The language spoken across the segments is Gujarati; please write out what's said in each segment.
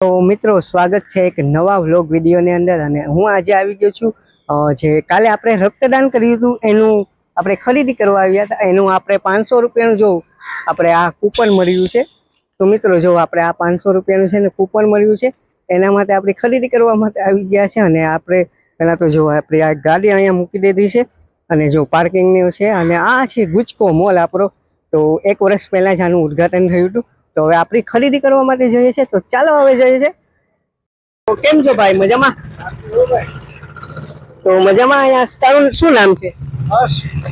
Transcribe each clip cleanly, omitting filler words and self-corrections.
તો મિત્રો સ્વાગત છે એક નવા વ્લોગ વિડીયોની અંદર અને હું આજે આવી ગયો છું જે કાલે આપણે રક્તદાન કર્યું હતું એનું આપણે ખરીદી કરવા આવ્યા હતા એનું આપણે 500 રૂપિયાનું જો આપણે આ કૂપન મળ્યું છે। તો મિત્રો જો આપણે આ 500 રૂપિયાનું છે ને કૂપન મળ્યું છે એના માટે આપણે ખરીદી કરવા માટે આવી ગયા છે અને આપણે પહેલાં તો જો આપણે આ ગાડી અહીંયા મૂકી દીધી છે અને જો પાર્કિંગનું છે અને આ છે ગુજકો મોલ આપણો। તો 1 વર્ષ પહેલાં જ આનું ઉદ્ઘાટન થયું હતું। તો હવે આપણી ખરીદી કરવા માટે જઈએ છે તો ચાલો હવે જઈએ છે। તો કેમ છો ભાઈ મજામાં? તો મજામાં। અહીંયા તારું શું નામ છે?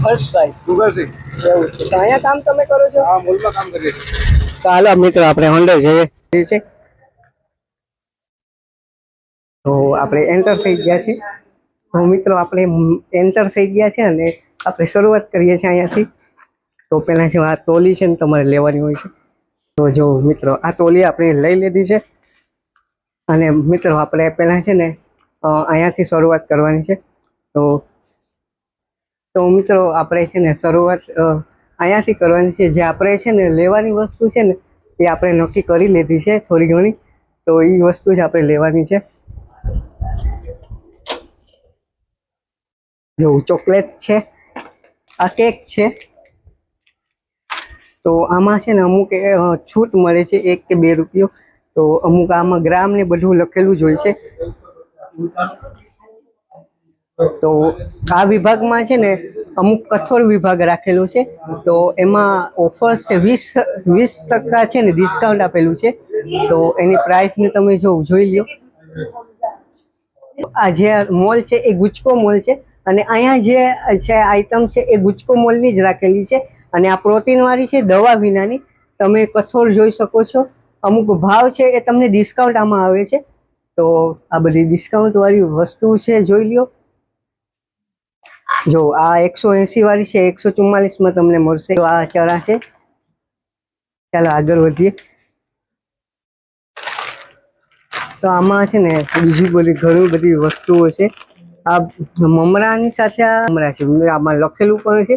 હર્ષભાઈ ગુગલજી એવું છે। તો અહીંયા કામ તમે કરો છો? હા મોલમાં કામ કરીએ છીએ। તો હાલો મિત્રો આપણે અંદર જઈએ છે। તો આપણે એન્ટર થઈ ગયા છે। તો મિત્રો આપણે એન્ટર થઈ ગયા છે અને આપણે શરૂઆત કરીએ છીએ અહીંયાથી। તો પહેલાં જો આ તોલી છે ને તમારે લેવાની હોય છે। તો જો મિત્રો આ તોલી આપણે લઈ લીધી છે અને મિત્રો આપણે પહેલાં છે ને અહીંયાથી શરૂઆત કરવાની છે। તો મિત્રો આપણે છે ને શરૂઆત અહીંયાથી કરવાની છે। જે આપણે છે ને લેવાની વસ્તુ છે ને એ આપણે નક્કી કરી લીધી છે થોડી ઘણી। તો એ વસ્તુ જ આપણે લેવાની છે। જો ચોકલેટ છે, આ કેક છે। તો આમાં છે ને અમુક છૂટ મળે છે 1 કે 2 રૂપિયો। તો અમુક આમાં ગ્રામ ને બધું લખેલું જ હોય છે। તો આ વિભાગમાં છે ને અમુક કઠોર વિભાગ રાખેલો છે। તો એમાં ઓફર છે 20% છે ને ડિસ્કાઉન્ટ આપેલું છે। તો એની પ્રાઇસને તમે જોઈ લ્યો। આ જે મોલ છે એ ગુજકો મોલ છે અને અહીંયા જે છે આઈટમ છે એ ગુજકો મોલની જ રાખેલી છે અને આ પ્રોટીન વાળી છે દવા વિનાની। તમે કઠોર જોઈ શકો છો। અમુક ભાવ છે એ તમને ડિસ્કાઉન્ટ આમાં આવે છે। તો આ બધી ડિસ્કાઉન્ટ વાળી વસ્તુ છે જોઈ લ્યો। જો આ 180 વાળી છે 144 માં તમને મળશે। તો આ ચણા છે। ચાલો આગળ વધીએ। તો આમાં છે ને બીજી બધી ઘણી બધી વસ્તુઓ છે। આ મમરાની સાથે આ મમરા છે આમાં લખેલું પણ છે।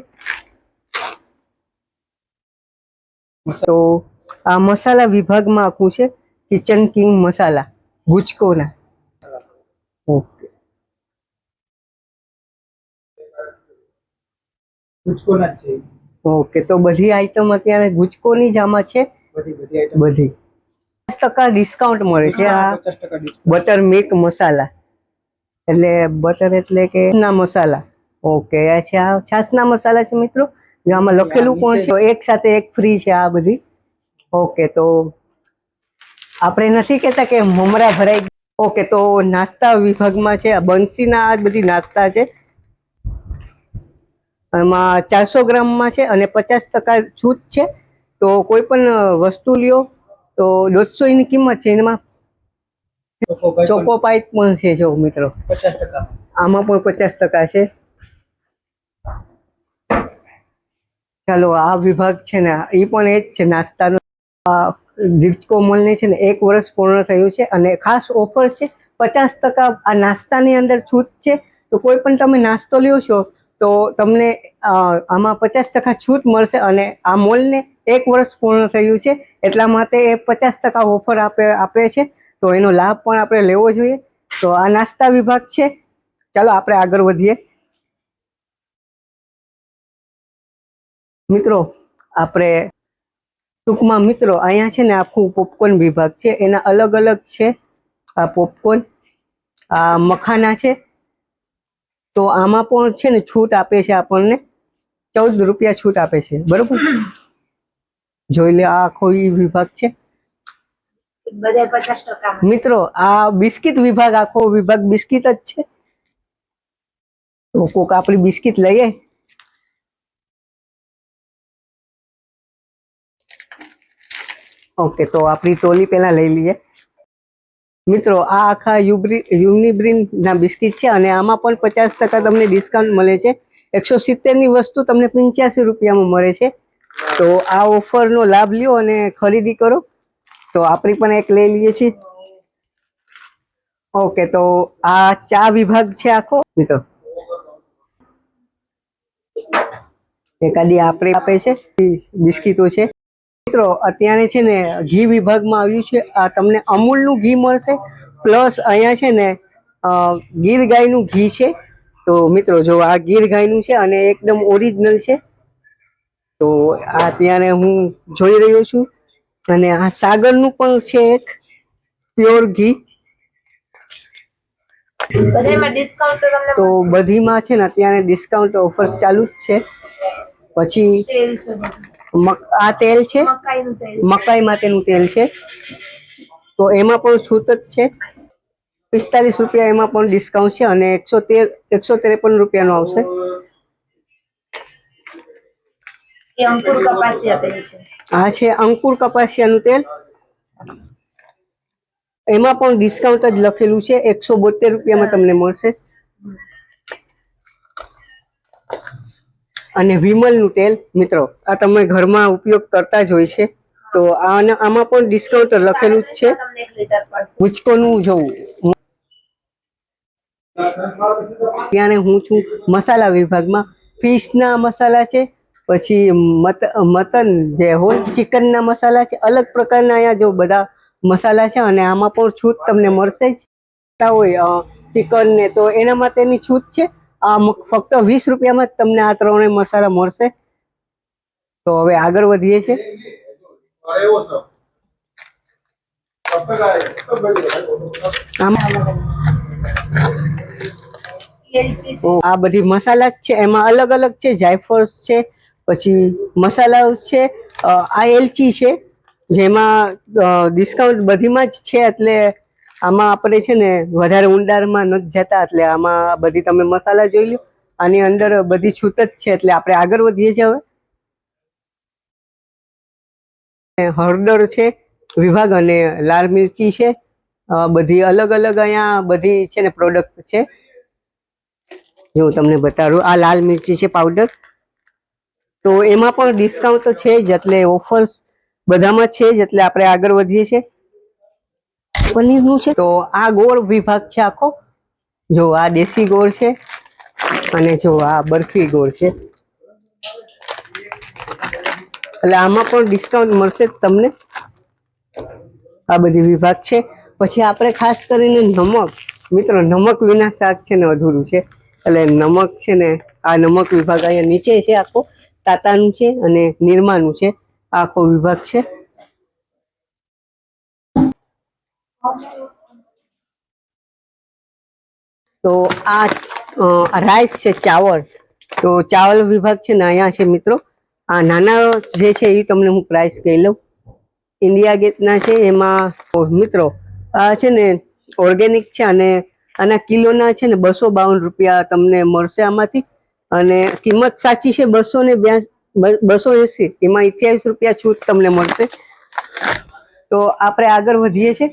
તો આ મસાલા વિભાગમાં આખું છે કિચન કિંગ મસાલા ગુજકોના। ઓકે ગુજકોના જ છે। ઓકે તો બધી આઈટમ અત્યારે ગુજકોની જ આમાં છે બધી 50% ડિસ્કાઉન્ટ મળે છે। આ બટર મિલ્ક મસાલા એટલે બટર એટલે કે ના મસાલા। ઓકે આ છે આ છાસના મસાલા છે મિત્રો। આમાં લખેલું પણ છે એક સાથે એક ફ્રી છે આ બધી। ઓકે તો આપણે નથી કહેતા કે મમરા ભરાઈ। ઓકે તો નાસ્તા વિભાગમાં છે બંસીના આ બધી નાસ્તા છે। એમાં 400 ગ્રામમાં છે અને 50% છૂટ છે। તો કોઈ પણ વસ્તુ લ્યો તો 150 ની કિંમત છે। એમાં ચોકો પાઇપ પણ છે જો મિત્રો 50%। આમાં પણ 50% છે। ચાલો આ વિભાગ છે ને એ પણ એ જ છે નાસ્તાનો। ગુજકો મોલને છે ને 1 વર્ષ પૂર્ણ થયું છે અને ખાસ ઓફર છે 50% આ નાસ્તાની અંદર છૂટ છે। તો કોઈ પણ તમે નાસ્તો લ્યો છો તો તમને આમાં 50% છૂટ મળશે અને આ મોલને 1 વર્ષ પૂર્ણ થયું છે એટલા માટે એ 50% ઓફર આપે છે। તો એનો લાભ પણ આપણે લેવો જોઈએ। તો આ નાસ્તા વિભાગ છે। ચાલો આપણે આગળ વધીએ। મિત્રો આપણે ટૂંકમાં મિત્રો અહીંયા છે ને આખું પોપકોર્ન વિભાગ છે એના અલગ અલગ છે। આ પોપકોર્ન આ મખાના છે। તો આમાં પણ છે ને છૂટ આપે છે આપણને 14 રૂપિયા છૂટ આપે છે બરોબર। જોઈ લે આ આખો વિભાગ છે મિત્રો। આ બિસ્કિટ વિભાગ આખો વિભાગ બિસ્કિટ જ છે। તો કોક આપણી બિસ્કિટ લઈએ। ઓકે તો આપણી તોલી પહેલા લઈ લઈએ મિત્રો। આ આખા યુનિબ્રિન ના બિસ્કિટ છે અને આમાં પણ 50% તમને ડિસ્કાઉન્ટ મળે છે। 170 ની વસ્તુ તમને 85 રૂપિયામાં મળે છે। તો આ ઓફરનો લાભ લ્યો અને ખરીદી કરો। તો આપણી પણ એક લઈ લઈએ છીએ। ઓકે તો આ ચા વિભાગ છે આખો મિત્રો। એકાદી આપણે આપે છે બિસ્કિટો છે। મિત્રો અત્યારે છે ને ઘી વિભાગમાં આવ્યું છે. આ તમને અમૂલનું ઘી મળશે, પ્લસ અહીંયા છે ને ગીર ગાયનું ઘી છે. તો મિત્રો જો આ ગીર ગાયનું છે અને એકદમ ઓરિજિનલ છે. તો આ અત્યારે હું જોઈ રહ્યો છું. અને આ સાગરનું પણ છે એક પ્યોર ઘી. તો બધીમાં છે ને અત્યારે ડિસ્કાઉન્ટ ઓફર્સ ચાલુ જ છે. પછી આ તેલ છે, મકાઈ માટેનું તેલ છે. તો એમાં પણ છૂટ જ છે. 45 રૂપિયા એમાં પણ ડિસ્કાઉન્ટ છે અને 153 રૂપિયાનો આવશે. અંકુર કપાસિયા તેલ છે. આ છે અંકુર કપાસિયાનું તેલ. એમાં પણ ડિસ્કાઉન્ટ જ લખેલું છે, 172 રૂપિયામાં તમને મળશે. અને વિમલનું તેલ મિત્રો આ તમે ઘરમાં ઉપયોગ કરતા જ હોય છે. તો આમાં પણ ડિસ્કાઉન્ટ લખેલું જ છે. ગુજકોનું જોવું ત્યારે હું છું મસાલા વિભાગમાં. ફિશના મસાલા છે, પછી મટન જે હોય ચિકનના મસાલા છે, અલગ પ્રકારના અહીંયા જો બધા મસાલા છે. અને આમાં પણ છૂટ તમને મળશે જ હોય ચિકન ને, તો એના માટેની છૂટ છે. આ ફક્ત 20 રૂપિયામાં જ તમને આ ત્રણેય મસાલા મળશે. તો હવે આગળ વધીએ છીએ. આ બધી મસાલા છે, એમાં અલગ અલગ છે. જાયફળ છે, પછી મસાલા છે, આ એલચી છે, જેમાં ડિસ્કાઉન્ટ બધીમાં જ છે. એટલે આમાં આપણે છે ને વધારે ઊંડાણમાં નથી જતા, એટલે આમાં બધી તમે મસાલા જોઈ લો. આની અંદર બધી છૂટ જ છે. એટલે આપણે આગળ વધીએ છીએ. હવે હળદર છે વિભાગ અને લાલ મિરચી છે. બધી અલગ અલગ અહીંયા બધી છે ને પ્રોડક્ટ છે. જો તમને બતાડું, આ લાલ મિરચી છે પાવડર. તો એમાં પણ ડિસ્કાઉન્ટ તો છે જ, એટલે ઓફર્સ બધામાં છે જ. એટલે આપણે આગળ વધીએ છીએ. પનીરનું છે તો આ ગોળ વિભાગ છે આખો. જો આ દેશી ગોળ છે અને જો આ બરફી ગોળ છે. એટલે આમાં પણ ડિસ્કાઉન્ટ મળશે તમને. આ બધી વિભાગ છે. પછી આપણે ખાસ કરીને નમક, મિત્રો નમક વિના શાક છે ને અધૂરું છે. એટલે નમક છે ને, આ નમક વિભાગ અહીંયા નીચે છે આખો. તાતાનું છે અને નિરમાનું છે, આખો વિભાગ છે. તો આ રાઈસ છે, ચાવલ. તો ચાવલ વિભાગ છે ને અહીંયા છે મિત્રો. આ નાના જે છે એ તમને હું પ્રાઇસ કહી લઉં. ઇન્ડિયા ગેટના છે. એમાં મિત્રો આ છે ને ઓર્ગેનિક છે અને આના કિલોના છે ને 252 રૂપિયા તમને મળશે આમાંથી. અને કિંમત સાચી છે 280. એમાં 28 રૂપિયા છૂટ તમને મળશે. તો આપણે આગળ વધીએ છીએ.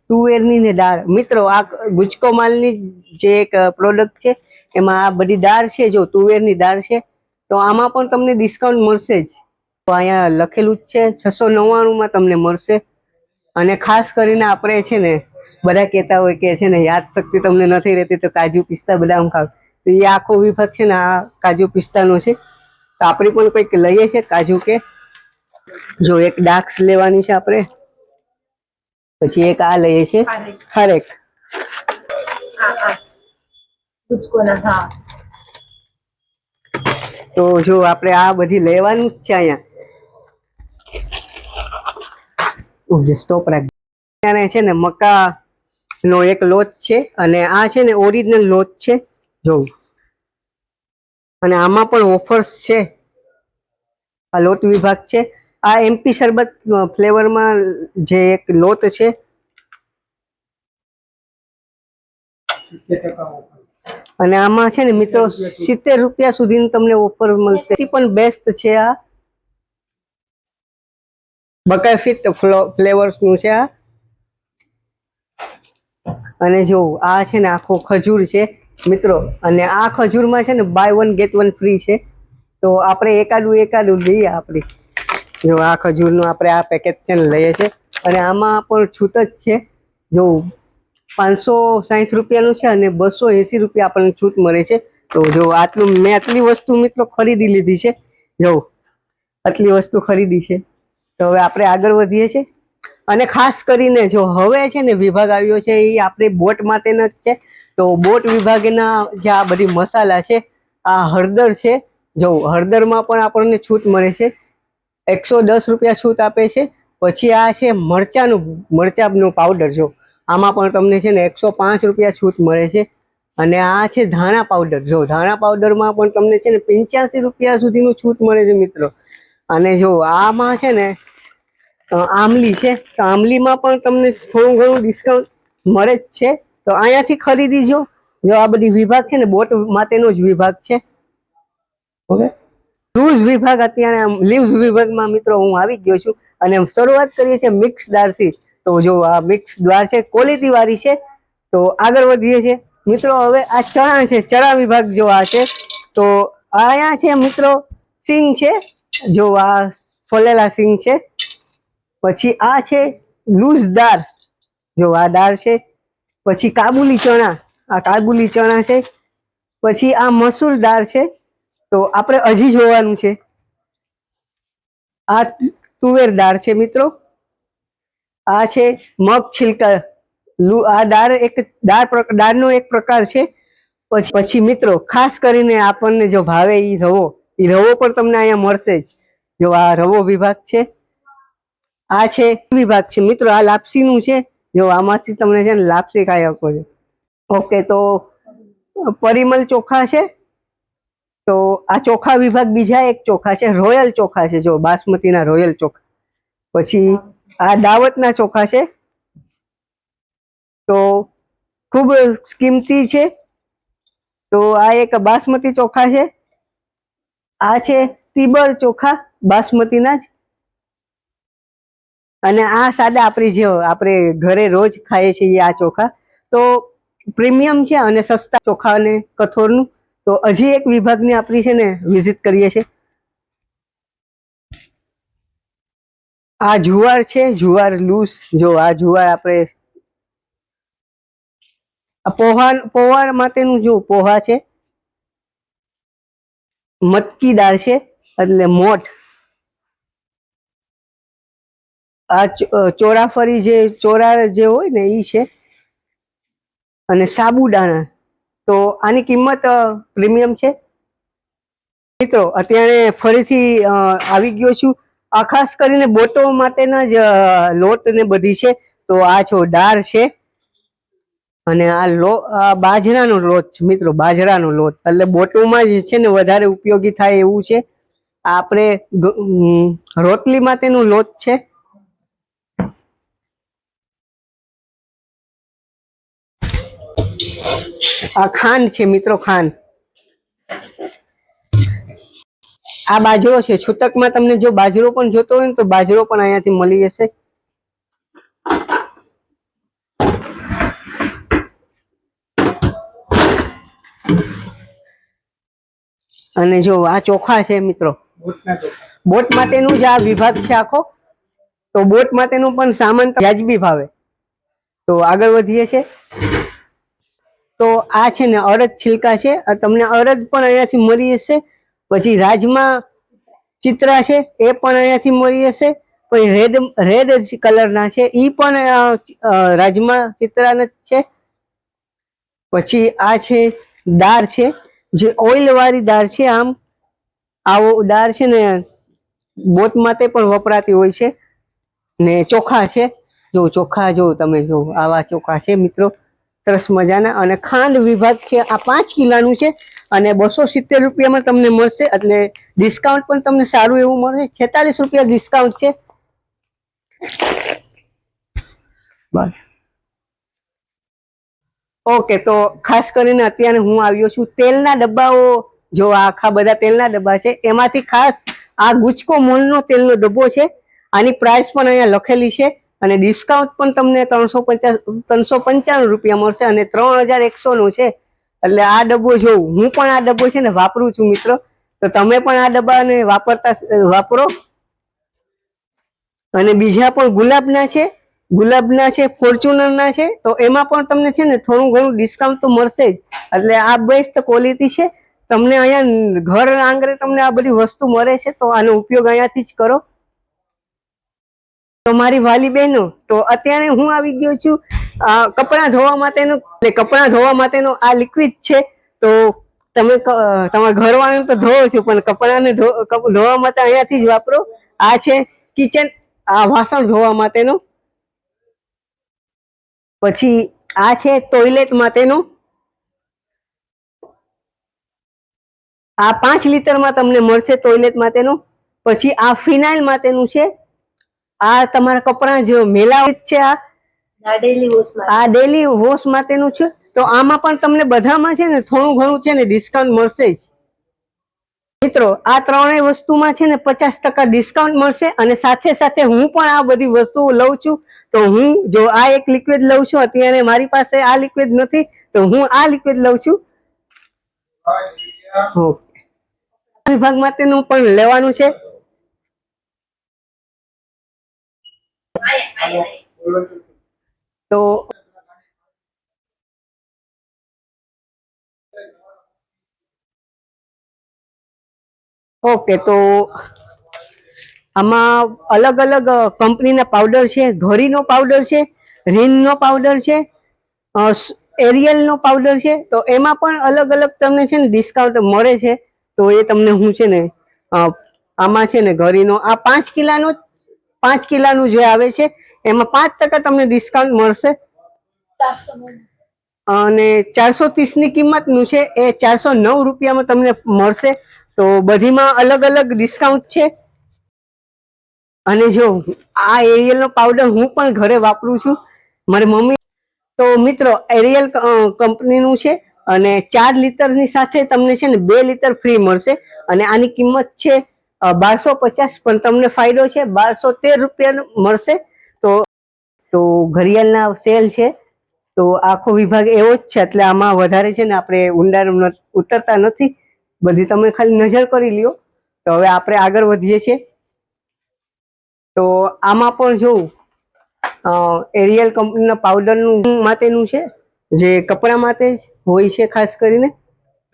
તુવેરની ને દાળ, મિત્રો આ ગુજકો માલની જે એક પ્રોડક્ટ છે, એમાં આ બધી દાળ છે. જો તુવેરની દાળ છે, તો આમાં પણ તમને ડિસ્કાઉન્ટ મળશે જ. તો અહીંયા લખેલું જ છે 699માં તમને મળશે. અને ખાસ કરીને આપણે છે ને બધા કહેતા હોય કે છે ને યાદ શક્તિ તમને નથી રહેતી, તો કાજુ પિસ્તા બદામ ખાવ. તો એ આખો વિભાગ છે ને આ કાજુ પિસ્તાનો છે. તો આપણે પણ કંઈક લઈએ છીએ કાજુ કે. જો એક ડાક્સ લેવાની છે આપણે. પછી એક આ લઈએ છીએ ખારેક. તો જો આપણે આ બધી લેવાનું જ છે અહીંયા. સ્ટોપ રાખ. છે ને મકા નો એક લોટ છે અને આ છે ને ઓરિજિનલ લોટ છે. જો અને આમાં પણ ઓફર્સ છે. આ લોટ વિભાગ છે. આ એમપી શરબત ફ્લેવરમાં જે એક લોટ છે. અને આમાં છે ને મિત્રો 70 રૂપિયા સુધીનું તમને ઓફર મળશે. પણ બેસ્ટ છે આ બકાઈ ફિટ ફ્લેવર્સનું છે આ. અને જો આ છે ને આખો ખજૂર છે મિત્રો. અને આ ખજૂરમાં છે ને બાય 1 ગેટ 1 ફ્રી છે. તો આપણે એકાદું લઈએ આપણે. જો આ ખજૂરનું આપણે આ પેકેટ છે ને લઈએ છીએ. અને આમાં પણ છૂટ જ છે. જો 560 રૂપિયાનું છે અને 280 રૂપિયા આપણને છૂટ મળે છે. તો જો આટલી વસ્તુ મિત્રો ખરીદી લીધી છે. જો આટલી વસ્તુ ખરીદી છે. તો હવે આપણે આગળ વધીએ છીએ. અને ખાસ કરીને જો હવે છે ને વિભાગ આવ્યો છે એ આપણે બોટ માટેનો જ છે. તો બોટ વિભાગના જે આ બધી મસાલા છે, આ હળદર છે, જો હળદરમાં પણ આપણને છૂટ મળે છે, 110 રૂપિયા છૂટ આપે છે. પછી આ છે મરચાનું પાવડર, જો આમાં પણ તમને છે ને 105 રૂપિયા છૂટ મળે છે. અને આ છે ધાણા પાવડર, જો ધાણા પાવડરમાં પણ તમને છે ને 85 રૂપિયા સુધીનું છૂટ મળે છે મિત્રો. અને જો આમાં છે ને આમલી છે, તો આમલીમાં પણ તમને થોડું ઘણું ડિસ્કાઉન્ટ મળે જ છે. તો અહીંયાથી ખરીદી જો આ બધી વિભાગ છે ને બોટ માટેનો જ વિભાગ છે. ઓકે, લૂઝ વિભાગ, અત્યારે લીવ્સ વિભાગમાં મિત્રો હું આવી ગયો છું. અને શરૂઆત કરીએ છીએ મિક્સ દાળથી. તો જો આ મિક્સ દાળ છે, ક્વોલિટી વાળી છે. તો આગળ વધીએ છીએ મિત્રો. હવે આ ચણા છે, ચણા વિભાગ જો આ છે. તો અહીંયા છે મિત્રો સિંગ છે, જો આ ફોલેલા સિંગ છે. પછી આ છે લૂઝ દાળ, જો આ દાળ છે. પછી કાબુલી ચણા, આ કાબુલી ચણા છે. પછી આ મસૂર દાળ છે. તો આપણે હજી જોવાનું છે. આ તુવેર દાળ છે મિત્રો. આ છે મગ છિલકા, આ દાળનો એક પ્રકાર છે. પછી મિત્રો ખાસ કરીને આપણને જો ભાવે એ રવો પણ તમને અહીંયા મળશે જ. જો આ રવો વિભાગ છે. આ છે વિભાગ છે મિત્રો, આ લાપસીનું છે. જો આમાંથી તમને છે ને લાપસી ખાઈ શકો છો. ઓકે, તો પરિમલ ચોખા છે. તો આ ચોખા વિભાગ બીજા એક ચોખા છે, રોયલ ચોખા છે, જો બાસમતીના રોયલ ચોખા. પછી આ દાવતના ચોખા છે. તો ખૂબ કિંમતી છે. તો આ એક બાસમતી ચોખા છે. આ છે તિબર ચોખા, બાસમતીના જ. અને આ સાદા આપણે ઘરે રોજ ખાઈએ છીએ આ ચોખા. તો પ્રીમિયમ છે અને સસ્તા ચોખા અને કઠોળનું. તો હજી એક વિભાગની આપણી છે ને વિઝિટ કરીએ છીએ. આ જુવાર છે, જુવાર લૂઝ, જો આ જુવાર આપણે પોહા માટેનું જો પોહા છે. મટકી દાળ છે, એટલે મોઠ. આ ચોરાફરી ચોરા જે હોય ને એ છે. અને સાબુદાણા, તો આની કિંમત પ્રીમિયમ છે મિત્રો. અત્યારે ફરીથી આવી ગયો છું. આ ખાસ કરીને બોટો માટેના જ લોટ ને બધી છે. તો આ દાળ છે. અને આ બાજરાનો લોટ છે મિત્રો, બાજરાનો લોટ એટલે બોટોમાં જ છે ને વધારે ઉપયોગી થાય એવું છે. આપણે રોટલી માટેનો લોટ છે. આ ખાંડ છે મિત્રો, ખાંડ. આ બાજરો છે, છૂટકમાં તમને જો બાજરો પણ જોતો હોય ને તો બાજરો પણ અહીંયાથી મળી જશે. અને જો આ ચોખા છે મિત્રો, બોટ માટેનું જ આ વિભાગ છે આખો. તો બોટ માટેનું પણ સામાન વ્યાજબી ભાવે. તો આગળ વધીએ છીએ. તો આ છે ને અડદ છિલકા છે, તમને અડદ પણ અહીંયાથી મળી જશે. પછી રાજમા ચિત્રા છે, એ પણ અહીંયાથી મળી જશે. પછી રેડ કલરના છે, એ પણ રાજમા ચિત્રાના છે. પછી આ છે દાળ છે, જે ઓઇલ વાળી દાળ છે. આવો દાળ છે ને બોટ માટે પણ વપરાતી હોય છે. ને ચોખા છે, જો ચોખા જો તમે જો આવા ચોખા છે મિત્રો, સરસ મજાના. અને ખાંડ વિભાગ છે, આ 5 કિલોનું છે. અને 270 રૂપિયામાં તમને મળશે. એટલે ડિસ્કાઉન્ટ પણ તમને સારું એવું મળશે. 46 રૂપિયા ડિસ્કાઉન્ટ છે. બસ ઓકે, તો ખાસ કરીને અત્યારે હું આવ્યો છું તેલના ડબ્બાઓ. જો આખા બધા તેલના ડબ્બા છે, એમાંથી ખાસ આ ગુજકો મોલનો તેલનો ડબ્બો છે. આની પ્રાઇસ પણ અહીંયા લખેલી છે. અને ડિસ્કાઉન્ટ પણ તમને 395 રૂપિયા મળશે. અને 3100 નો છે. એટલે આ ડબ્બો જોઉં, હું પણ આ ડબ્બો છે ને વાપરું છું મિત્રો. તો તમે પણ આ ડબ્બાને વાપરો. અને બીજા પણ ગુલાબના છે, ફોર્ચ્યુનરના છે. તો એમાં પણ તમને છે ને થોડું ઘણું ડિસ્કાઉન્ટ તો મળશે જ. એટલે આ બેસ્ટ ક્વોલિટી છે. તમને અહીંયા ઘર આંગણે તમને આ બધી વસ્તુ મળે છે, તો આનો ઉપયોગ અહીંયાથી જ કરો. તો મારી વાલી બહેનો, તો અત્યારે હું આવી ગયો છું કપડાં ધોવા માટેનો, કપડાં ધોવા માટેનો આ લિક્વિડ છે. તો તમે તમારા ઘરવાળાને તો ધોવો છો, પણ કપડાને ધોવા માટે અહીંયાથી જ વાપરો. આ છે કિચન, આ વાસણ ધોવા માટેનો. પછી આ છે ટોયલેટ માટેનો. આ 5 લીટરમાં તમને મળશે ટોયલેટ માટેનું. પછી આ ફિનાઇલ માટેનું છે. આ તમારા કપડાં જો મેલા છે, આ ડેલી વોશ માટે, આ ડેલી વોશ માટેનું છે. તો આમાં પણ તમને બધામાં છે ને થોડું ઘણું છે ને ડિસ્કાઉન્ટ મળશે જ મિત્રો. આ ત્રણેય વસ્તુમાં છે ને 50% ડિસ્કાઉન્ટ મળશે. અને સાથે સાથે હું પણ આ બધી વસ્તુઓ લઉં છું. તો હું જો આ એક લિક્વિડ લઉં છું, અત્યારે મારી પાસે આ લિક્વિડ નથી, તો હું આ લિક્વિડ લઉં છું. વિભાગ માટેનું પણ લેવાનું છે. તો ઓકે, તો આમાં અલગ અલગ કંપનીના પાવડર છે. ઘડીનો પાવડર છે, રીનનો પાવડર છે, એરિયલનો પાવડર છે. તો એમાં પણ અલગ અલગ તમને છે ને ડિસ્કાઉન્ટ મળે છે. તો એ તમને હું છે ને આમાં છે ને ઘડીનો આ 5 કિલાનું જે આવે છે, એમાં 5% તમને ડિસ્કાઉન્ટ મળશે. 409 અને 430 ની કિંમતનું છે, એ 409 રૂપિયામાં તમને મળશે. તો બધીમાં અલગ અલગ ડિસ્કાઉન્ટ છે. અને જો આ એરિયલનો પાવડર હું પણ ઘરે વાપરું છું, મારી મમ્મી. તો મિત્રો એરિયલ કંપનીનું છે, અને 4 લીટરની સાથે તમને છે ને 2 લીટર ફ્રી મળશે. અને આની કિંમત છે 1250, પણ તમને ફાયદો છે 1213 રૂપિયાનો મળશે. તો ઘડિયાળના સેલ છે. તો આખો વિભાગ એવો જ છે, એટલે આમાં વધારે છે ને આપણે ઊંડાણ ઉતરતા નથી. બધી તમે ખાલી નજર કરી લ્યો. તો હવે આપણે આગળ વધીએ છીએ. તો આમાં પણ જોઉં એરિયલ કંપનીના પાવડરનું માટેનું છે, જે કપડા માટે જ હોય છે ખાસ કરીને.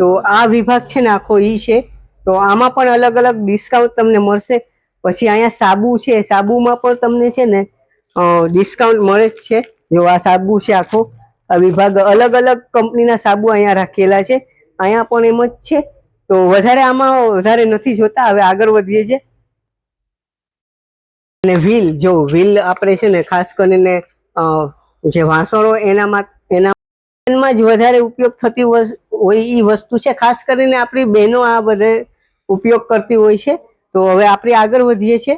તો આ વિભાગ છે ને આખો ઈ છે. તો આમાં પણ અલગ અલગ ડિસ્કાઉન્ટ તમને મળશે. પછી અહીંયા સાબુ છે, સાબુમાં પણ તમને છે ને ડિસ્કાઉન્ટ મળે જ છે. જો આ સાબુ છે આખો, આ વિભાગ અલગ અલગ કંપનીના સાબુ અહીંયા રાખેલા છે. અહીંયા પણ એમ જ છે. તો વધારે આમાં વધારે નથી જોતા. હવે આગળ વધીએ છીએ. અને વ્હીલ, જો વ્હીલ આપણે છે ને ખાસ કરીને જે વાસણો એનામાં જ વધારે ઉપયોગ થતી હોય એ વસ્તુ છે. ખાસ કરીને આપણી બહેનો આ બધે ઉપયોગ કરતી હોય છે. તો હવે આપણે આગળ વધીએ છીએ.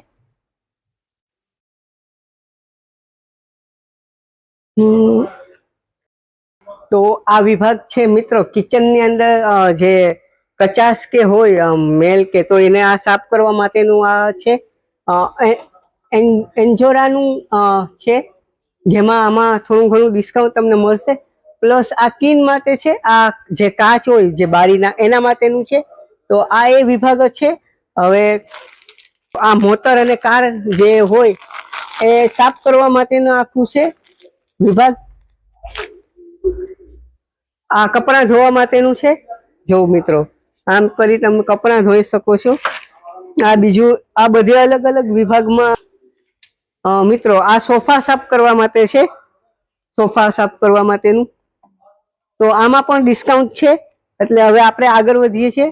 તો આ વિભાગ છે મિત્રો કિચનની અંદર જે કચાસ કે હોય મેલ કે, તો એને આ સાફ કરવા માટેનું આ છે. એન્જોરાનું છે, જેમાં આમાં થોડું ઘણું ડિસ્કાઉન્ટ તમને મળશે. પ્લસ આ કિન માટે છે, આ જે કાચ હોય જે બારીના એના માટેનું છે. તો આ એ વિભાગ છે. હવે આ મોટર અને કાર જે હોય એ સાફ કરવા માટેનું આખું છે વિભાગ. આ કપડાં ધોવા માટેનું છે. જો મિત્રો આમ કરી તમે કપડાં ધોઈ શકો છો. આ બીજું, આ બધી અલગ અલગ વિભાગમાં મિત્રો આ સોફા સાફ કરવા માટે છે, સોફા સાફ કરવા માટેનું. તો આમાં પણ ડિસ્કાઉન્ટ છે. એટલે હવે આપણે આગળ વધીએ છીએ.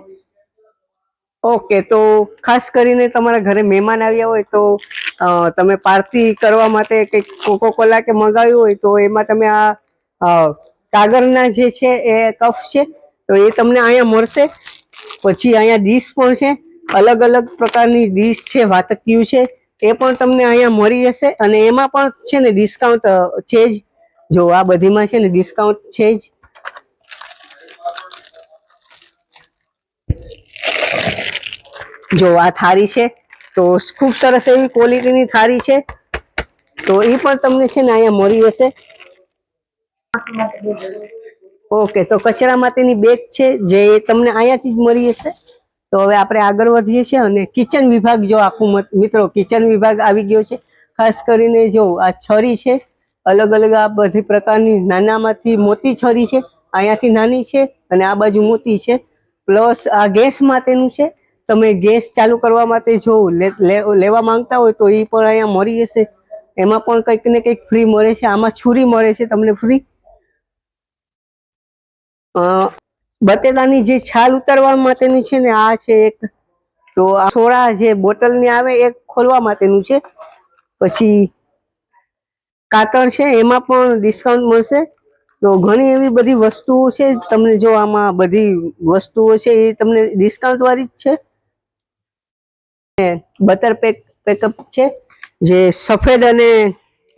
ઓકે, તો ખાસ કરીને તમારા ઘરે મહેમાન આવ્યા હોય, તો તમે પાર્ટી કરવા માટે કંઈક કોકોકોલા કે મંગાવ્યું હોય, તો એમાં તમે આ કાગળના જે છે એ કપ છે, તો એ તમને અહીંયા મળશે. પછી અહીંયા ડીશ પણ છે, અલગ અલગ પ્રકારની ડીશ છે, વાતકિયું છે, એ પણ તમને અહીંયા મળી જશે. અને એમાં પણ છે ને ડિસ્કાઉન્ટ છે જ. જો આ બધીમાં છે ને ડિસ્કાઉન્ટ છે જ. જો આ થાળી છે, તો ખૂબ સરસ એવી ક્વોલિટીની થાળી છે. તો એ પણ તમને છે ને અહીંયા મળી જશે. ઓકે, તો કચરા માટેની બેગ છે, જે તમને અહીંયાથી જ મળી જશે. તો હવે આપણે આગળ વધીએ છીએ. અને કિચન વિભાગ, જો આખું મિત્રો કિચન વિભાગ આવી ગયો છે. ખાસ કરીને જો આ છરી છે, અલગ અલગ આ બધી પ્રકારની નાનામાંથી મોટી છરી છે. અહીંયાથી નાની છે અને આ બાજુ મોટી છે. પ્લસ આ ગેસ માટેનું છે. તમે ગેસ ચાલુ કરવા માટે જો લેવા માંગતા હોય તો એ પણ અહીંયા મળી જશે. એમાં પણ કંઈક ને કંઈક ફ્રી મળે છે. આમાં છુરી મળે છે તમને ફ્રી. બટેટાની જે છાલ ઉતારવા માટેની છે ને આ છે એક. તો આ સોડા જે બોટલની આવે એ ખોલવા માટેનું છે. પછી કાતર છે એમાં પણ ડિસ્કાઉન્ટ મળશે. તો ઘણી એવી બધી વસ્તુઓ છે. તમને જો આમાં બધી વસ્તુઓ છે એ તમને ડિસ્કાઉન્ટ વાળી જ છે. બટર પેકઅપ છે જે સફેદ અને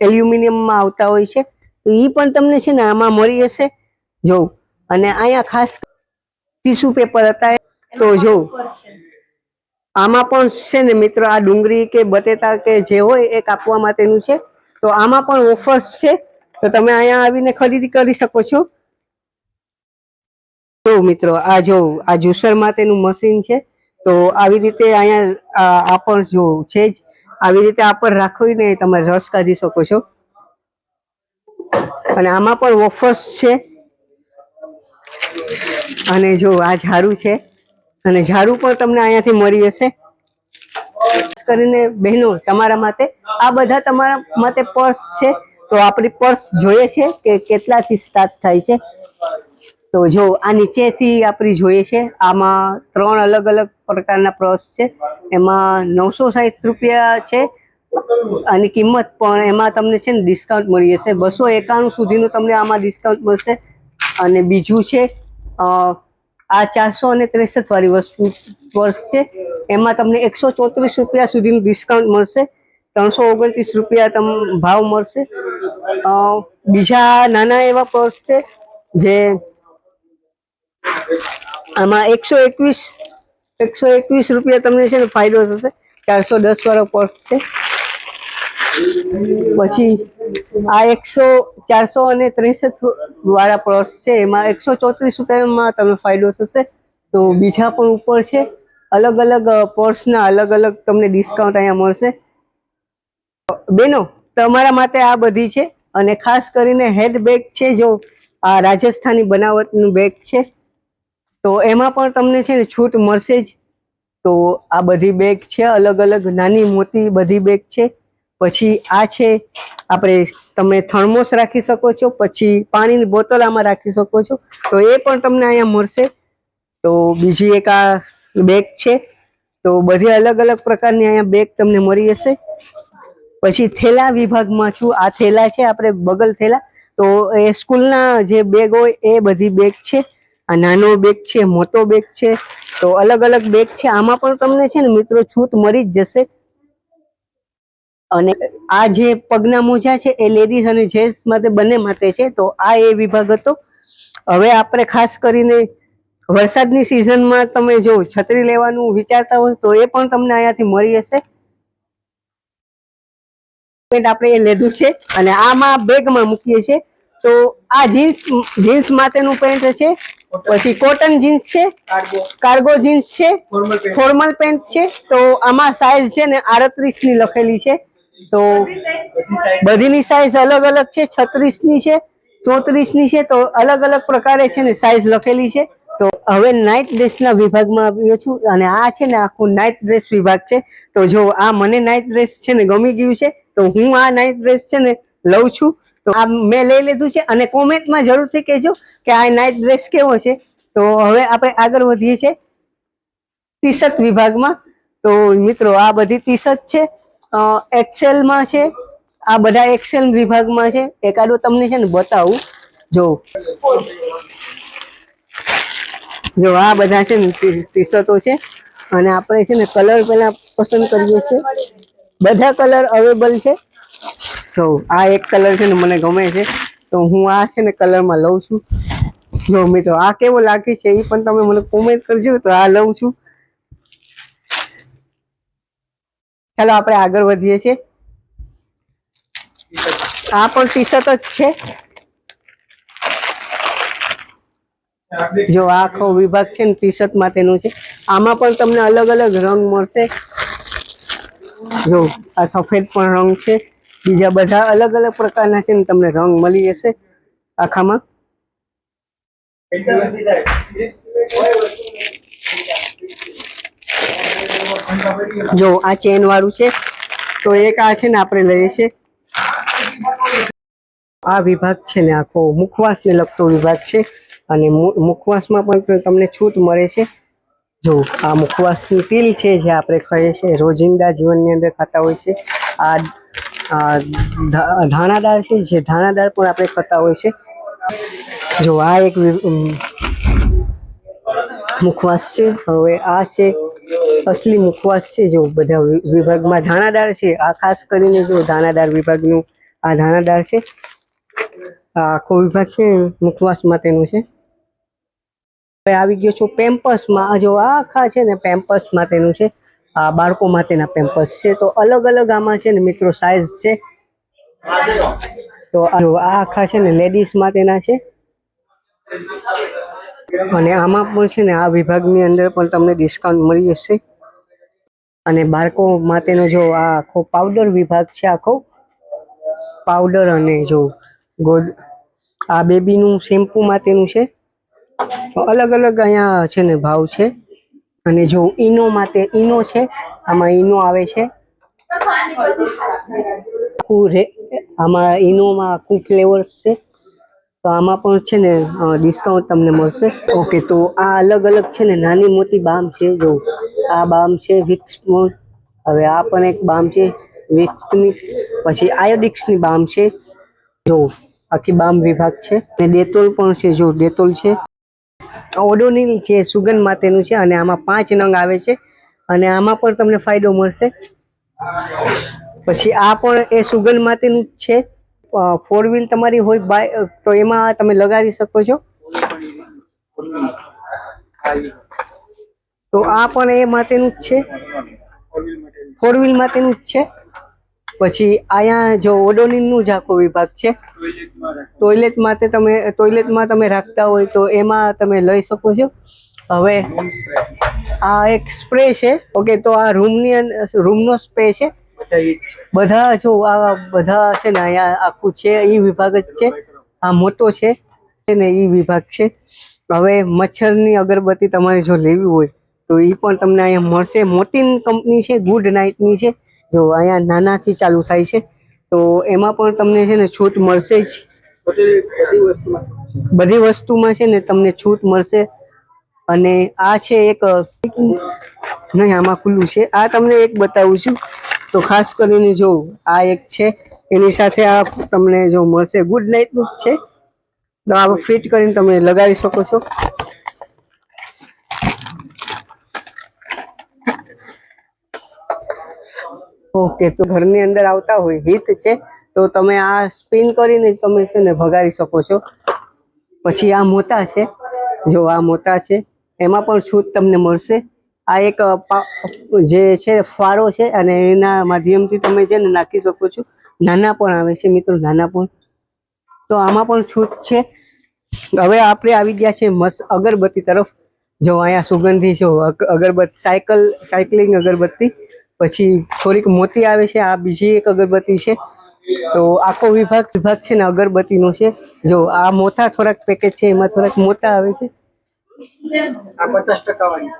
એલ્યુમિનિયમમાં આવતા હોય છે. તો એ પણ તમને છે ને આમાં મળી જશે. જો અને અહીંયા ખાસ ટીશ્યુ પેપર હતા તો જો આમાં પણ છે ને મિત્રો આ ડુંગળી કે બટેટા કે જે હોય એ કાપવા માટેનું છે. તો આમાં પણ ઓફર્સ છે. તો તમે અહીંયા આવીને ખરીદી કરી શકો છો. જો મિત્રો આ જ્યુસર માટેનું મશીન છે. તો આવી રીતે અહીંયા આ પણ જો છે જ. આવી રીતે આ પર રાખવીને તમે રસ કાઢી શકો છો. અને આમાં પણ ઓફર્સ છે. અને જો આ ઝાડુ છે. અને ઝાડુ પણ તમને અહીંયાથી મળી જશે. કરીને બહેનો તમારા માટે આ બધા તમારા માટે પર્સ છે. તો આપણી પર્સ જોઈએ છે કે કેટલાથી સ્ટાર્ટ થાય છે. તો જો આ નીચેથી આપણી જોઈએ છે. આમાં 3 અલગ અલગ પ્રકારના પર્સ છે. એમાં 960 રૂપિયા છે આની કિંમત. પણ એમાં તમને છે ને ડિસ્કાઉન્ટ મળી જશે. 291 સુધીનું તમને આમાં ડિસ્કાઉન્ટ મળશે. અને બીજું છે આ 463 વાળી વસ્તુ પર્સ છે. એમાં તમને 134 રૂપિયા સુધીનું ડિસ્કાઉન્ટ મળશે. 329 રૂપિયા ભાવ મળશે. બીજા નાના એવા પર્સ છે જે આમાં 121 રૂપિયા તમને છે ને ફાયદો થશે. 410 વાળો પર્સ છે. પછી આ 463 વાળા પર્સ છે. એમાં 134 રૂપિયામાં તમને ફાયદો થશે. તો બીજા પણ ઉપર છે. અલગ અલગ પર્સના અલગ અલગ તમને ડિસ્કાઉન્ટ અહીંયા મળશે. બેનો તમારા માટે આ બધી છે. અને ખાસ કરીને હેન્ડ બેગ છે. જો આ રાજસ્થાની બનાવટનું બેગ છે. તો એમાં પણ તમને છે ને છૂટ મળશે જ. તો આ બધી બેગ છે. અલગ અલગ નાની મોટી બધી બેગ છે. પછી આ છે આપણે તમે થર્મોસ રાખી શકો છો. પછી પાણીની બોટલ આમાં રાખી શકો છો. તો એ પણ તમને અહીંયા મળશે. તો બીજી એક આ બેગ છે. તો બધી અલગ અલગ પ્રકારની અહીંયા બેગ તમને મળી જશે. પછી થેલા વિભાગમાં છું. આ થેલા છે આપણે બગલ થેલા. તો એ સ્કૂલના જે બેગ હોય એ બધી બેગ છે. આ નાનો બેગ છે, મોટો બેગ છે. તો અલગ અલગ બેગ છે. આમાં પણ તમને છે ને મિત્રો છૂટ મળી જ જશે. અને આ જે પગના મોજા છે એ લેડીઝ અને જેન્ટ્સ માટે બંને માટે છે. તો આ એ વિભાગ હતો. હવે આપણે ખાસ કરીને વરસાદની સિઝનમાં તમે જો છત્રી લેવાનું વિચારતા હોય તો એ પણ તમને અહીંયાથી મળી જશે. આપણે એ લીધું છે અને આમાં બેગમાં મૂકીએ છીએ. તો આ જીન્સ માટેનું પેન્ટ છે. પછી કોટન જીન્સ છે, કાર્ગો જીન્સ છે, ફોર્મલ પેન્ટ છે. તો આમાં સાઈઝ છે ને 38 ની લખેલી છે. તો બધીની સાઈઝ અલગ અલગ છે. 36 ની છે, 34 ની છે. તો અલગ અલગ પ્રકારે છે ને સાઈઝ લખેલી છે. તો હવે નાઇટ ડ્રેસના વિભાગમાં આવ્યો છું. અને આ છે ને આખું નાઇટ ડ્રેસ વિભાગ છે. તો જો આ મને નાઇટ ડ્રેસ છે ને ગમી ગયું છે. તો હું આ નાઇટ ડ્રેસ છે ને લઉં છું. તો આ મેં લઈ લીધું છે. અને કોમેન્ટમાં જરૂરથી કહેજો કે આ નાઇટ ડ્રેસ કેવો છે. તો હવે આપણે આગળ વધીએ છીએ ટી શર્ટ વિભાગમાં. તો મિત્રો આ બધી ટી શર્ટ છે. એક્સેલમાં છે. આ બધા એક્સેલ વિભાગમાં છે. એકાદું તમને છે ને બતાવું. જો આ બધા છે ને ટી શર્ટો છે. અને આપણે છે ને કલર પેલા પસંદ કરીએ છીએ. બધા કલર અવેલેબલ છે. તો આ એક કલર છે ને મને ગમે છે. તો હું આ છે ને કલરમાં લઉં છું. જો મિત્રો આ કેવો લાગે છે એ પણ તમે મને કોમેન્ટ કરજો. તો આ લઉં છું. ચાલો આપણે આગળ વધીએ છીએ. આ પણ ટી શર્ટ જ છે. જો આખો વિભાગ છે ને ટી શર્ટ માટેનો છે. આમાં પણ તમને અલગ અલગ રંગ મળશે. જો આ સફેદ પણ રંગ છે. બીજા બધા અલગ અલગ પ્રકારના છે ને તમને રંગ મળી જશે આખામાં. જો આ ચેન વાળું છે, તો એક આ છે ને આપણે લઈએ છીએ. આ વિભાગ છે ને આખો મુખવાસને લગતો વિભાગ છે, અને મુખવાસમાં પણ તમને છૂટ મળે છે. જો આ મુખવાસની તીલ છે, જે આપણે ખાઈએ છીએ રોજિંદા જીવનની અંદર ખાતા હોય છે. આ ધાણાદાળ છે, જે ધાણાદાળ પણ આપણે ખાતા હોય છે. જો આ એક મુખવાસ છે. હવે આ છે અસલી મુખવાસ છે. જો બધા વિભાગમાં ધાણાદાળ છે, આ ખાસ કરીને જો ધાણાદાળ વિભાગનું આ ધાણાદાળ છે. આ આખો વિભાગ છે મુખવાસ માટેનું છે. હવે આવી ગયો છું પેમ્પર્સમાં. જો આ આખા છે ને પેમ્પર્સ માટેનું છે. આ બાળકો માટેના પેમ્પર્સ છે. તો અલગ અલગ આમાં છે ને મિત્રો સાઈઝ છે. તો આ આખા છે ને લેડીઝ માટેના છે, અને આમાં પણ છે ને આ વિભાગની અંદર પણ તમને ડિસ્કાઉન્ટ મળી જશે. અને બાળકો માટેનો જો આ આખો પાવડર વિભાગ છે, આખો પાવડર. અને જો આ બેબીનું શેમ્પુ માટેનું છે. અલગ અલગ અહીંયા છે ને ભાવ છે. અને જો ઈનો માટે ઈનો છે, આમાં ઈનો આવે છે. આમાં ઈનોમાં આખું ફ્લેવર્સ છે. તો આમાં પણ છે ને ડિસ્કાઉન્ટ તમને મળશે. ઓકે, તો આ અલગ અલગ છે ને નાની મોટી બામ છે. જો આ બામ છે વિક્સ. હવે આ પણ એક બામ છે વિક્સની. પછી આયોડિક્સની બામ છે. જો આખી બામ વિભાગ છે. અને ડેટોલ પણ છે. જો ડેટોલ છે. ઓડોનિલ છે, સુગંધ માટેનું છે, અને આમાં 5 નંગ આવે છે. અને આમાં પણ તમને ફાયદો મળશે. પછી આ પણ એ સુગંધ માટેનું છે. 4 વ્હીલ તમારી હોય બાય, તો એમાં તમે લગાડી શકો છો. તો આ પણ એ માટેનું જ છે, 4 વ્હીલ માટેનું જ છે. પછી અહીંયા જો ઓડોનિલનું જ આખો વિભાગ છે. ટોયલેટમાં તમે રાખતા હોય તો એમાં તમે લઈ શકો છો. હવે આ એક સ્પ્રે છે. ઓકે, તો આ રૂમનો સ્પ્રે છે. બધા જો આ બધા છે ને અહીંયા આખું છે એ વિભાગ જ છે. આ મોટો છે ને એ વિભાગ છે. હવે મચ્છરની અગરબત્તી તમારે જો લેવી હોય તો એ પણ તમને અહીંયા મળશે. મોટી કંપની છે, ગુડ નાઇટની છે. જો અહીંયા નાનાથી ચાલુ થાય છે, તો એમાં પણ તમને છે ને છૂટ મળશે જ. બધી વસ્તુમાં છે ને તમને છૂટ મળશે. અને આ છે એક નહીં, આમાં ખુલ્લું છે. આ તમને એક બતાવું છું. તો ખાસ કરીને જો આ એક છે, એની સાથે આ તમને જો મળશે. ગુડ નાઇટનું જ છે. તો આ ફિટ કરીને તમે લગાવી શકો છો. ઓકે, તો ઘરની અંદર આવતા હોય હીટ છે, તો તમે આ સ્પિન કરીને તમે છે ને ભગાડી શકો છો. પછી આ મોટા છે. જો આ મોટા છે, એમાં પણ છૂટ તમને મળશે. આ એક જે છે ફાળો છે, અને એના માધ્યમથી તમે છે ને નાખી શકો છો. નાના પણ આવે છે મિત્રો, નાના પણ. તો આમાં પણ છૂટ છે. હવે આપણે આવી ગયા છે મસ્ત અગરબત્તી તરફ. જો અહીંયા સુગંધી જો અગરબત્તી, સાયકલિંગ અગરબત્તી. પછી થોડીક મોટી આવે છે. આ બીજી એક અગરબત્તી છે. તો આખો વિભાગ છે ને અગરબત્તીનો છે. જો આ મોટા થોડાક પેકેજ છે, એમાં થોડાક મોટા આવે છે. આ 50% વાળી,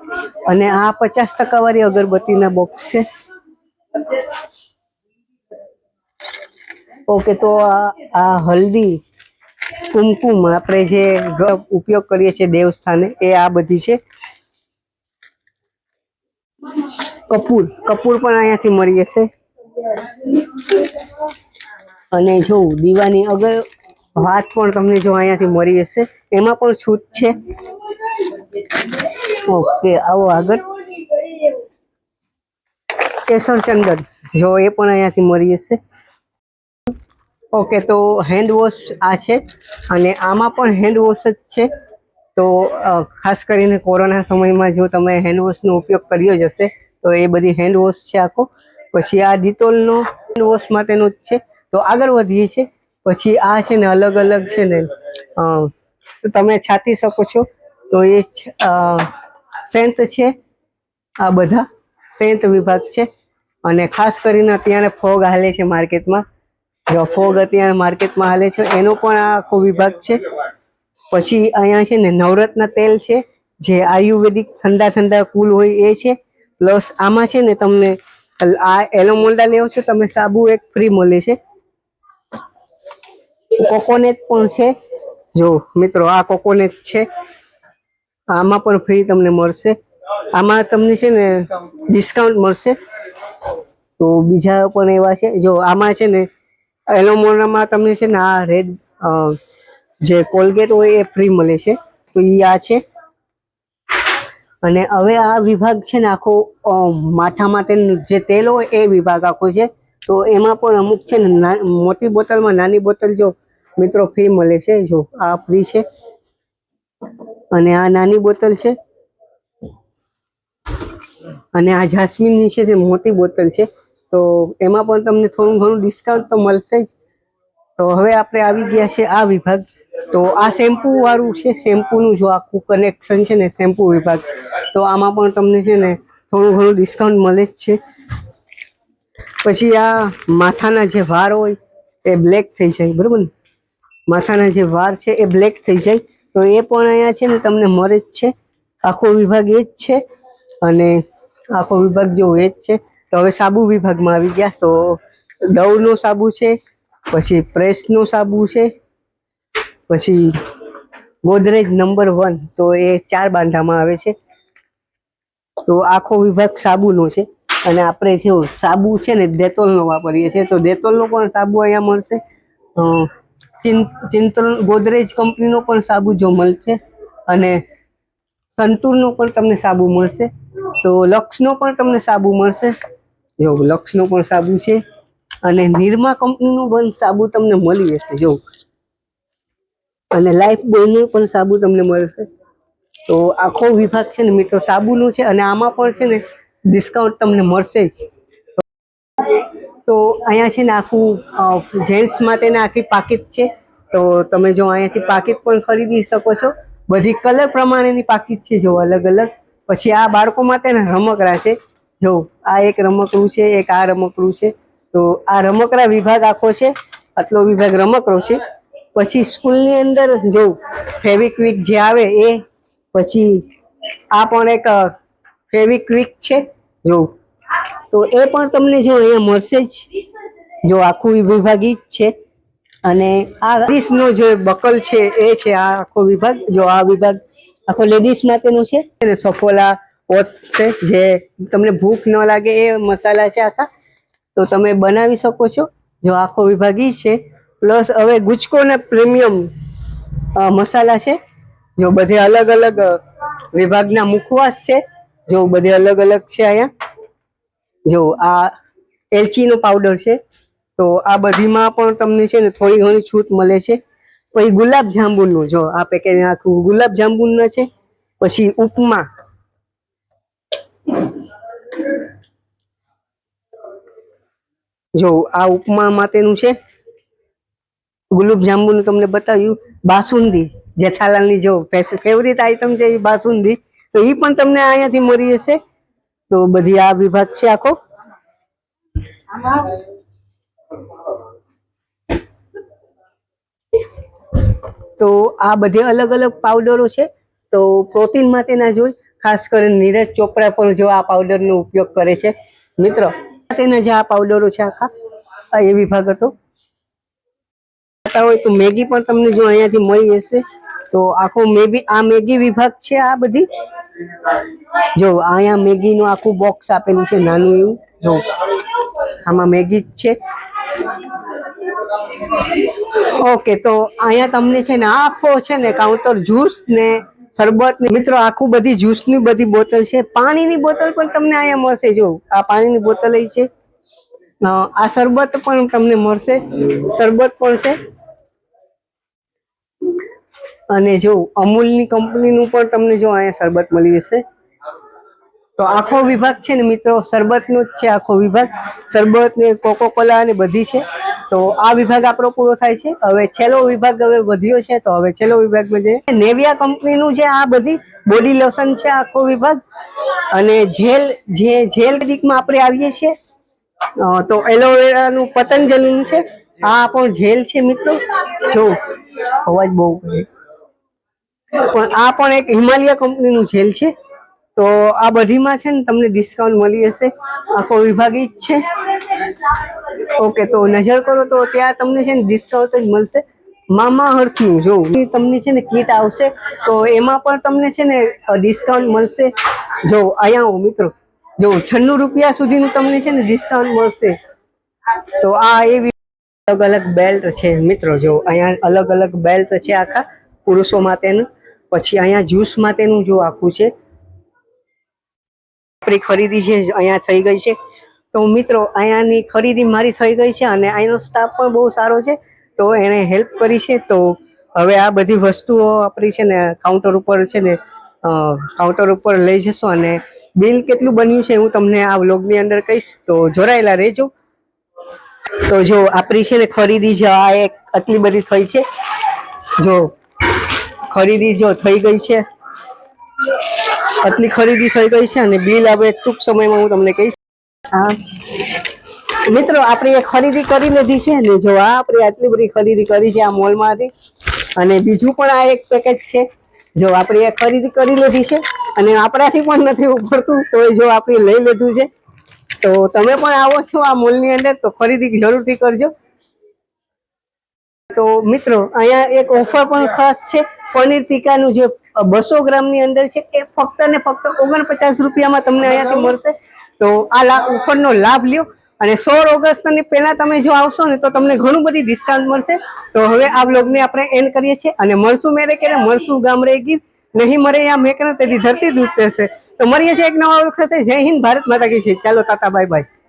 અને આ 50% વાળી અગરબત્તીના બોક્સ છે. ઓકે, તો આ હલ્દી, કુમકુમ આપણે જે ઉપયોગ કરીએ છીએ દેવસ્થાને, એ આ બધી છે. કપૂર પણ અહીંયાથી મળી જશે. અને જો દીવાની વાત પણ તમને જો અહીંયાથી મળી જશે. એમાં પણ છૂટ છે. ઓકે, આવો આગળ. કેસર ચંદન, જો એ પણ અહીંયાથી મળી જશે. ઓકે, તો હેન્ડ વોશ આ છે, અને આમાં પણ હેન્ડ વોશ જ છે. તો ખાસ કરીને કોરોના સમયમાં જો તમે હેન્ડ વોશનો ઉપયોગ કર્યો જ હશે, તો એ બધી હેન્ડ વોશ છે આખો. પછી આ ડિટોલનો હેન્ડ વોશ માટેનો જ છે. તો આગળ વધીએ છીએ. પછી આ છે ને અલગ અલગ છે ને તમે છાંટી શકો છો. તો એ સેન્ટ છે. આ બધા સેન્ટ વિભાગ છે. અને ખાસ કરીને અત્યારે ફોગ હાલે છે માર્કેટમાં. જો ફોગ અત્યારે માર્કેટમાં હાલે છે, એનો પણ આ આખો વિભાગ છે. પછી અહીંયા છે ને નવરત્ન તેલ છે, જે આયુર્વેદિક ઠંડા કુલ હોય એ છે. પ્લસ આમાં છે ને તમને આ એલોમોન્ડા લેવો છો તમે સાબુ એક ફ્રી મળે છે. કોકોનેટ પણ છે. જો મિત્રો આ કોકોનેટ છે, આમાં પણ ફ્રી તમને મળશે. આમાં તમને છે ને ડિસ્કાઉન્ટ મળશે. તો બીજા પણ એવા છે. જો આમાં છે ને એલોમોન્ડામાં તમને છે ને આ રેડ જે કોલગેટ હોય એ ફ્રી મળે છે. તો એ આ છે. અને હવે આ વિભાગ છે ને આખો માથા માટેનું જે તેલ હોય એ વિભાગ આખો છે. તો એમાં પણ અમુક છે ને મોટી બોટલમાં નાની બોટલ જો મિત્રો ફ્રી મળે છે. જો આ ફ્રી છે અને આ નાની બોટલ છે અને આ જાસ્મીનની છે જે મોટી બોટલ છે. તો એમાં પણ તમને થોડું ઘણું ડિસ્કાઉન્ટ તો મળશે જ. તો હવે આપણે આવી ગયા છે આ વિભાગ. તો આ શેમ્પુ વાળું છે. શેમ્પુનું જો આખું કનેક્શન છે ને શેમ્પુ વિભાગ છે. તો આમાં પણ તમને છે ને થોડું ઘણું ડિસ્કાઉન્ટ મળે જ છે. પછી આ માથાના જે વાળ હોય એ બ્લેક થઈ જાય, બરોબર ને? માથાના જે વાળ છે એ બ્લેક થઈ જાય તો એ પણ અહીંયા છે ને તમને મળે જ છે. આખો વિભાગ એ જ છે અને આખો વિભાગ જો એ જ છે. તો હવે સાબુ વિભાગમાં આવી ગયા. તો ડવનો સાબુ છે, પછી પ્રેસનો સાબુ છે, પછી ગોદરેજ નંબર 1, તો એ 4 બાંધામાં આવે છે. તો આખો વિભાગ સાબુનો છે. અને આપણે જે સાબુ છે ને ડેટોલનો વાપરીએ છીએ, તો ડેટોલનો પણ સાબુ અહીંયા મળશે. ચિંતન ગોદરેજ કંપનીનો પણ સાબુ જો મળશે અને સંતૂરનો પણ તમને સાબુ મળશે. તો લક્સનો પણ તમને સાબુ મળશે. જો લક્સનો પણ સાબુ છે અને નિરમા કંપનીનું પણ સાબુ તમને મળી જશે. જો અને લાઈફ બોયનું પણ સાબુ તમને મળશે. તો આખો વિભાગ છે ને મિત્રો સાબુનું છે અને આમાં પણ છે ને ડિસ્કાઉન્ટ તમને મળશે જ. તો અહીંયા છે ને આખું જેન્ટ્સ માટેના આખી પાકીટ છે. તો તમે જો અહીંયાથી પાકીટ પણ ખરીદી શકો છો. બધી કલર પ્રમાણેની પાકીટ છે જો અલગ અલગ. પછી આ બાળકો માટેના રમકડા છે. જો આ એક રમકડું છે, એક આ રમકડું છે. તો આ રમકડા વિભાગ આખો છે. આટલો વિભાગ રમકડો છે. પછી સ્કૂલની અંદર જો ફેવિક્વિક જે આવે એ, પછી આ પણ એક ફેવિક્વિક છે. જો તો એ પણ તમને જો અહીંયા મળશે જ. જો આખું વિભાગ ઈ જ છે. અને આ લેડીઝનો જે બકલ છે એ છે આ આખો વિભાગ. જો આ વિભાગ આખો લેડીઝ માટેનું છે. અને સફોલા ઓટ્સ છે, જે તમને ભૂખ ન લાગે એ મસાલા છે આખા. તો તમે બનાવી શકો છો. જો આખો વિભાગ ઈ છે. પ્લસ હવે ગુજકો ને પ્રીમિયમ મસાલા છે. જો બધે અલગ અલગ વિભાગના મુખવાસ છે. જો બધે અલગ અલગ છે અહીંયા. જો આ એલચીનો પાવડર છે. તો આ બધીમાં પણ તમને છે ને થોડી ઘણી છૂટ મળે છે. પછી ગુલાબ જાંબુનું જો આ પેકેજ આખું ગુલાબ જાંબુના છે. પછી ઉપમા, જો આ ઉપમા માટેનું છે. ગુલાબ જાંબુનું તમને બતાવ્યું. બાસુંદી, જેઠાલાલની જો ફેવરિટ આઈટમ છે એ બાસુંદી. તો એ પણ તમને અહીંયાથી મળી જશે. તો બધી આ વિભાગ છે આખો. તો આ બધે અલગ અલગ પાવડરો છે. તો પ્રોટીન માટેના જોઈ ખાસ કરીને નીરજ ચોપડા પણ જો આ પાવડરનો ઉપયોગ કરે છે. મિત્રો માટેના જે આ પાવડરો છે આખા, આ એ વિભાગ હતો. હોય તો મેગી પણ તમને જો અહીંયાથી મળી જશે. તો આખો મેગી વિભાગ છે આ બધી. જો અહીંયા મેગીનું આખું બોક્સ આપેલું છે નાનું એવું. જો આમાં મેગી જ છે. ઓકે, તો અહીંયા તમને છે ને આખો છે ને કાઉન્ટર જ્યુસ ને શરબત ને મિત્રો આખું બધી જ્યુસની બધી બોટલ છે. પાણીની બોટલ પણ તમને અહીંયા મળશે. જો આ પાણીની બોટલ છે. આ શરબત પણ તમને મળશે. શરબત પણ છે. અને જો અમૂલની કંપનીનું પણ તમને જો અહીંયા શરબત મળી જશે. તો આખો વિભાગ છે ને મિત્રો શરબતનો જ છે આખો વિભાગ. શરબત ને કોકોકોલા ને બધી છે. તો આ વિભાગ આપણો પૂરો થાય છે. હવે છેલ્લો વિભાગ હવે વધ્યો છે. તો હવે છેલ્લો વિભાગમાં જે નેવિયા કંપનીનું છે આ બધી બોડી લોશન છે આખો વિભાગ. અને જેલ ડીકમાં આપણે આવીએ છીએ. તો એલોવેરાનું પતંજલિનું છે. આ પણ જેલ છે મિત્રો. જો અવાજ બહુ કરે પણ આ પણ એક હિમાલય કંપનીનું જેલ છે. તો આ બધીમાં છે ને તમને ડિસ્કાઉન્ટ મળી હશે. આખો વિભાગ ઈ જ છે. ઓકે, તો નજર કરો તો ત્યાં તમને છે ને ડિસ્કાઉન્ટ જ મળશે. મામા અર્થનું જો તમને છે ને કીટ આવશે તો એમાં પણ તમને છે ને ડિસ્કાઉન્ટ મળશે. જો અહીંયા આવો મિત્રો, જો 96 રૂપિયા સુધીનું તમને છે ને ડિસ્કાઉન્ટ મળશે. તો આ એવી અલગ અલગ બેલ્ટ છે મિત્રો. જો અહીંયા અલગ અલગ બેલ્ટ છે આખા પુરુષો માટેનું. પછી અહીંયા જ્યુસ માટેનું જો આખું છે. આપણી ખરીદી છે અહીંયા થઈ ગઈ છે. તો મિત્રો અહીંયાની ખરીદી મારી થઈ ગઈ છે અને અહીંનો સ્ટાફ પણ બહુ સારો છે. તો એને હેલ્પ કરી છે. તો હવે આ બધી વસ્તુઓ આપણી છે ને કાઉન્ટર ઉપર છે ને કાઉન્ટર ઉપર લઈ જશો અને બિલ કેટલું બન્યું છે હું તમને આ વ્લોગની અંદર કહીશ. તો જોડાયેલા રહેજો. તો જો આપણી છે ને ખરીદી છે આ એક આટલી બધી થઈ છે. જો ખરીદી જો થઈ ગઈ છે, આટલી ખરીદી થઈ ગઈ છે અને બિલ હવે ટૂંક સમયમાં હું તમને કહીશ. હા મિત્રો, આપણે ખરીદી કરી લીધી છે ને. જો આ આપણે આટલી બધી ખરીદી કરી છે આ મોલમાંથી. અને બીજું પણ આ એક પેકેજ છે. જો આપણે ખરીદી કરી લીધી છે અને આપણાથી પણ નથી ઉપડતું તો જો આપણે લઈ લીધું છે. તો તમે પણ આવો છો આ મોલની અંદર તો ખરીદી જરૂરથી કરજો. તો મિત્રો અહીંયા એક ઓફર પણ ખાસ છે. પનીર ટીકાનું જે 200 ગ્રામની અંદર છે એ ફક્ત ને ફક્ત 49 રૂપિયામાં તમને અહીંયાથી મળશે. તો આ ઓફરનો લાભ લ્યો. અને 16 ઓગસ્ટની પહેલા તમે જો આવશો ને તો તમને ઘણું બધી ડિસ્કાઉન્ટ મળશે. તો હવે આ વ્લોગને આપણે એન્ડ કરીએ છીએ અને મળશું મેરે કે મળશું ગામડે ગીર, નહીં મરે યા મેકને તેની ધરતી દૂધ રહેશે. તો મળીએ છીએ એક નવા વ્લોગ સાથે. જય હિન્દ, ભારત માતા કી જય. ચાલો, તાતા, બાય બાય.